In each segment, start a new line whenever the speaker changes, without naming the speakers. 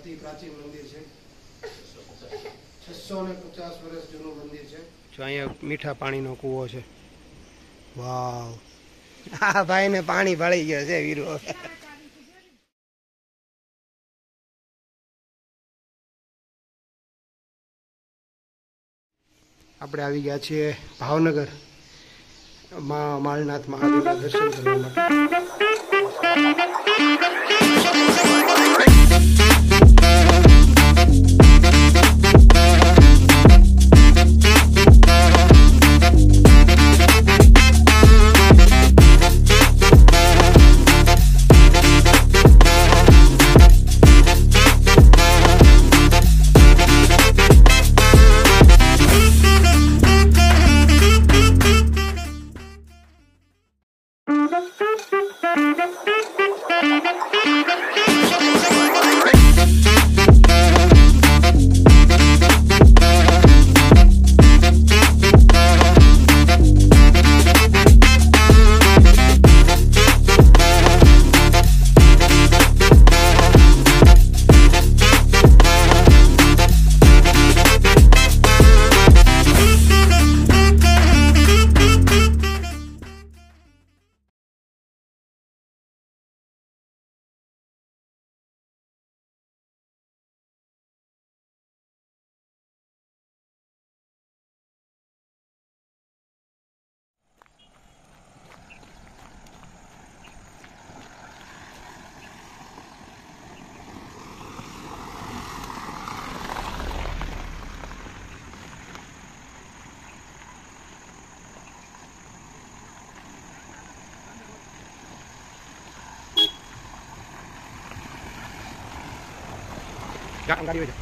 अति प्राचीन मंदिर है। 650 वर्ष जूનું મંદિર છે। જો અહીંયા મીઠા પાણીનો કૂવો છે। વાવ, આ ભાઈને પાણી ભળી ગયો છે વીરો। આપણે આવી ગયા છીએ ભાવનગર માળનાથ મહાદેવના દર્શન કરવા માટે। ગાડી હોય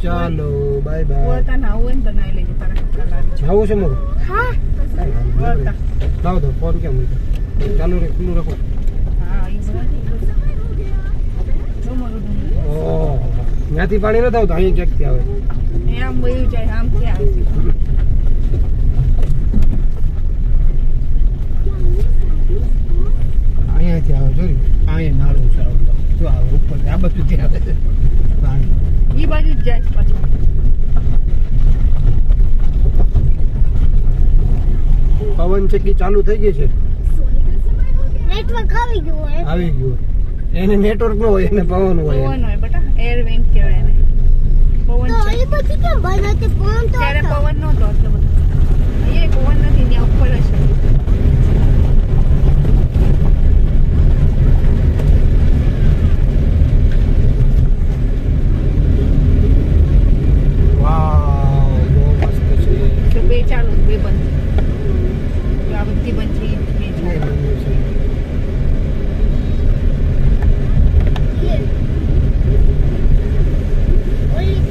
ચાલો બાય બાય।
વળતા ના આવું ને બનાવી લેજો તારા કપડા લાગે
આવું છે મોકો?
હા વળતા
લાવ દો ફોન કેમ મૂક્યો? ચાલુ રે, ખુલ્લું રાખો।
હા ઈ બરાબર
ઓહ, ત્યાંથી પાણી ન આવતું, અહીં ચેકથી આવે।
આમ વયું જાય, આમ ક્યાં આવે?
અહીંયાથી આવે, જોઈ અહીંયા નાળું છે, જો આવે ઉપર, આ બધું આવે છે પાણી,
ઈ બાજુ જ જાય પાછું।
પવન ચક્કી ચાલુ થઈ ગઈ છે,
નેટવર્ક આવી ગયું
એને નેટવર્ક ન હોય, એને પવન હોય।
પવન હોય બેટા, એર વેન્ટ કહેવાય એને। પવન
તો એ પછી કેમ બંધ હતી? પવન તો
ત્યારે પવન નહોતો એટલો બધો, અહીંયા પવન નથી, ત્યાં ઉપર જ છે।
વાવ, બહુ મસ્ત છે।
બે ચાલુ, બે બંધ, આ બધી બંધ છે, બે ચાલુ।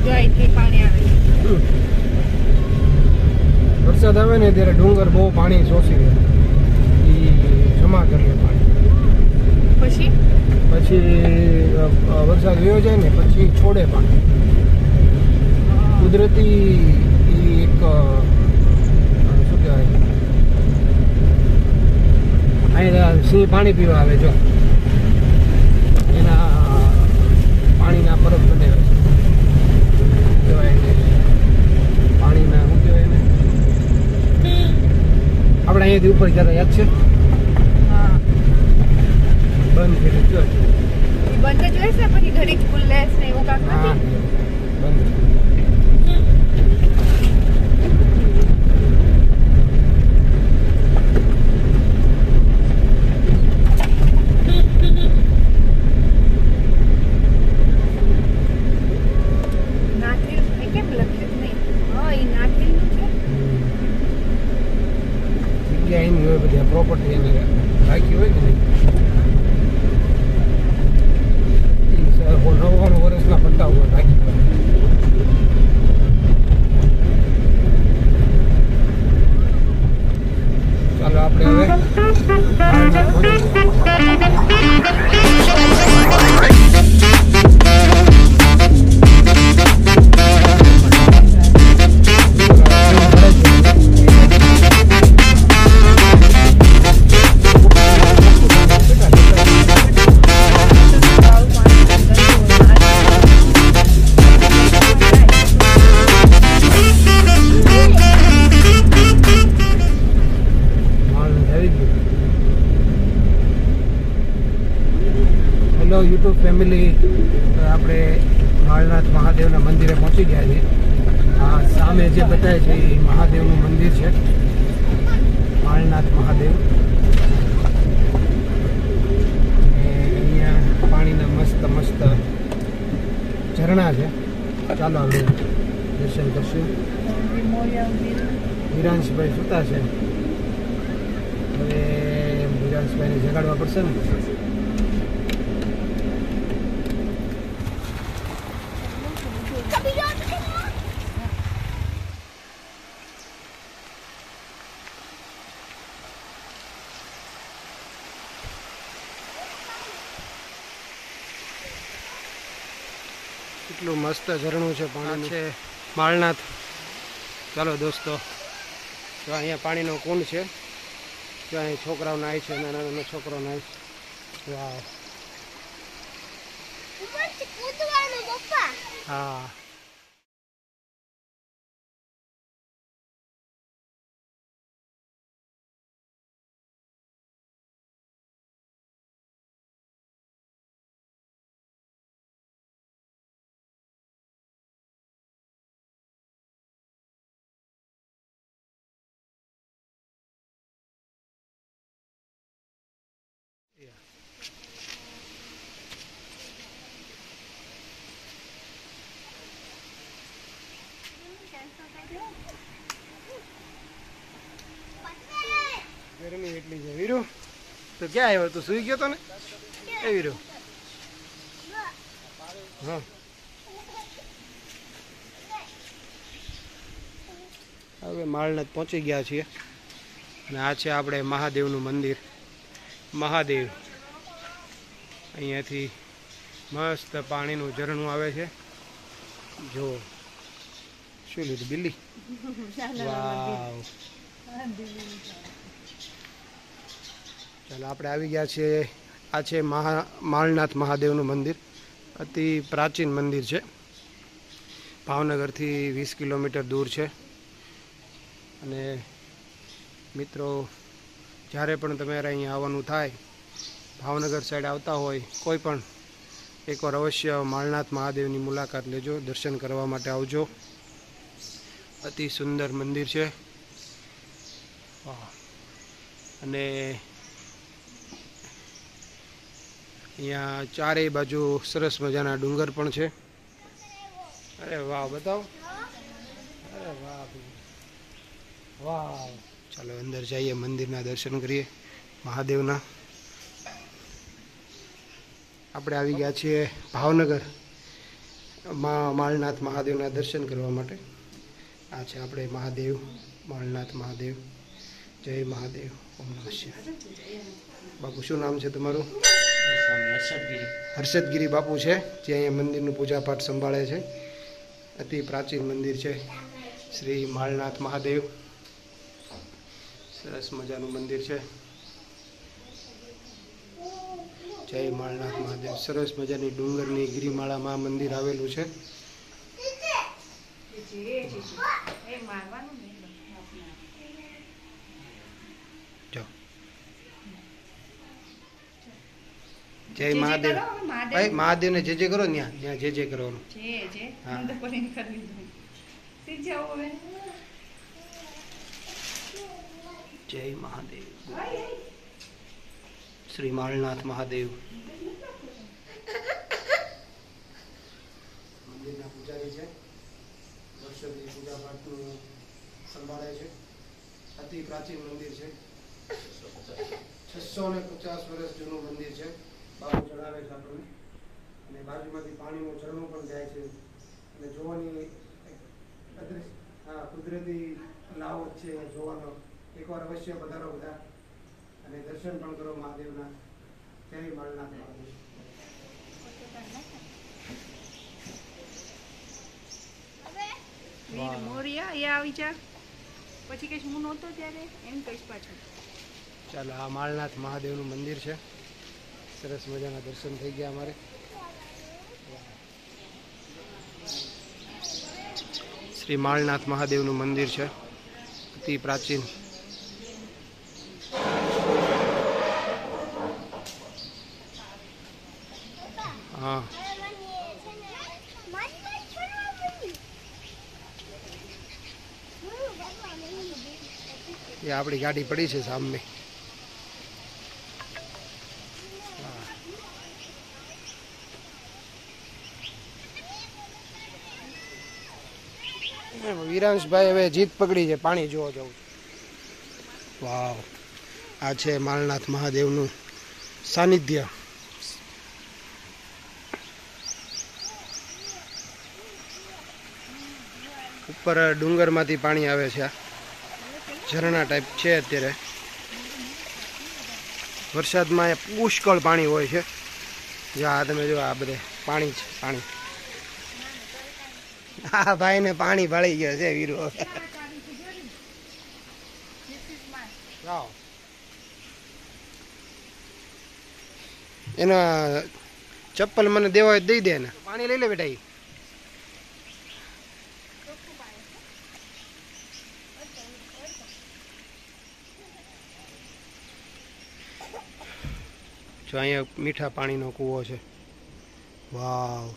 જો અહીંથી પાણી આવે છે।
વરસાદ આવે ને ત્યારે ડુંગર બહુ પાણી શોષી લે, જમા કરી લે પાણી,
પછી
વરસાદ વયો જાય ને પછી છોડે પાણી। કુદરતી એક શું કહેવાય, અહીંયા સિંહ પાણી પીવા આવે, જો એના પાણીના પરબ બનાવે છે, કહેવાય ને પાણીના, શું કહેવાય ને, આપણે અહીંયાથી ઉપર જતા યાદ છે?
હા
બંધ કરી જો,
ઈ બંધ જ રહેશે, પછી ઘડીક ખુલ્લે છે એવું કાંક
હા
નથી?
બંધ। બધી પ્રોપર્ટી એની રાખી હોય ને, 99 વર્ષના પટ્ટા ઉપર રાખી હોય। ચાલો આપણે હવે ફેમિલી આપણે માળનાથ મહાદેવના મંદિરે પહોંચી ગયા છીએ. આ સામે જે બતાવે છે એ મહાદેવનું મંદિર છે, માળનાથ મહાદેવ. અહીંયા પાણીના મસ્ત મસ્ત ઝરણા છે. ચાલો આપણે દર્શન કરશું. વિરાંશભાઈ સુતા છે. હવે વિરાંશભાઈને જગાડવા પડશે ને. કેટલું મસ્ત ઝરણું છે, પાણી છે માળનાથ. ચાલો દોસ્તો, તો અહીંયા પાણીનો કુંડ છે. તો અહીં છોકરાઓ નાય છે, નાના નાના છોકરાઓ નાય છે. વાવ, હા. ગરમી એટલી છે વીરુ. તો ક્યાં આવ્યો? તું સુઈ ગયો તો ને એ વીરુ? હા, હવે માળનાથ પહોંચી ગયા છીએ અને આ છે આપણે મહાદેવનું મંદિર. મહાદેવ અહીંયાથી મસ્ત પાણીનું ઝરણું આવે છે. જો શું લીધું? બિલ્લી. વાવ, ચાલો આપણે આવી ગયા છીએ. આ છે માળનાથ મહાદેવનું મંદિર. અતિ પ્રાચીન મંદિર છે. ભાવનગરથી 20 કિલોમીટર દૂર છે. અને મિત્રો, જ્યારે પણ તમારે અહીંયા આવવાનું થાય, ભાવનગર સાઈડ આવતા હોય કોઈ પણ, એકવાર અવશ્ય માળનાથ મહાદેવની મુલાકાત લેજો. દર્શન કરવા માટે આવજો. અતિ સુંદર મંદિર છે. અને અહીંયા ચારેય બાજુ સરસ મજાના ડુંગર પણ છે. અરે વાહ, બતાવો. અરે વાહ, વાહ. ચાલો અંદર જઈએ, મંદિરના દર્શન કરીએ મહાદેવના. આપણે આવી ગયા છીએ ભાવનગર માળનાથ મહાદેવના દર્શન કરવા માટે. આ છે આપણે મહાદેવ, માળનાથ મહાદેવ. જય મહાદેવ, ઓમ નમઃ શિવાય. બાપુ શું નામ છે તમારું? હર્ષદગીરી બાપુ છે, જે અહીંયા મંદિરનું પૂજાપાઠ સંભાળે છે. અતિ પ્રાચીન મંદિર છે શ્રી માળનાથ મહાદેવ. સરસ મજાનું મંદિર છે. જય માળનાથ મહાદેવ. સરસ મજાની ડુંગરની ગિરિમાળામાં મંદિર આવેલું છે. જય મહાદેવ. ભાઈ મહાદેવને જે જે કરો, ત્યાં ત્યાં જે જે કરવાનું. જય મહાદેવ. શ્રી માળનાથ મહાદેવ. મંદિરના પૂજારી છે, વર્ષોથી પૂજા પાઠનું સંભાળે છે. અતિ પ્રાચીન મંદિર છે. 650 વર્ષ જૂનું મંદિર છે. બાપુ ચડાવે છે આપણને. અને બાજુમાંથી પાણીનું ઝરણું પણ જાય છે. અને જોવાની કુદરતી લાવો છે જોવાનો. એકવાર અવશ્ય પધારો બધા અને દર્શન પણ કરો મહાદેવના. જય માળનાથ મહાદેવ.
મોરિયા એ આવી જા, પછી કઈશ હું નહોતો ત્યારે એમ કઈશ પાછું.
ચાલો, આ માળનાથ મહાદેવનું મંદિર છે. સરસ મજાના દર્શન થઈ ગયા અમારે. શ્રી માળનાથ મહાદેવનું મંદિર છે, અતિ પ્રાચીન. હા એ આપણી ગાડી પડી છે સામે. વિરાંશભાઈ હવે જીત પકડી છે. પાણી જોવા જવું. વાવ, આ છે માલનાથ મહાદેવનું સાનિધ્ય. ઉપર ડુંગરમાંથી પાણી આવે છે. ઝરણા ટાઈપ છે. અત્યારે વરસાદમાં એ પુષ્કળ પાણી હોય છે. જ્યાં તમે જો આ બધે પાણી છે. પાણી આ ભાઈને પાણી ભળી ગયો છે વીરો. એના ચપ્પલ મને દેવા હોય દઈ દે ને. પાણી લઈ લે બેટા. જો અહીંયા મીઠા પાણીનો કૂવો છે. વાવ.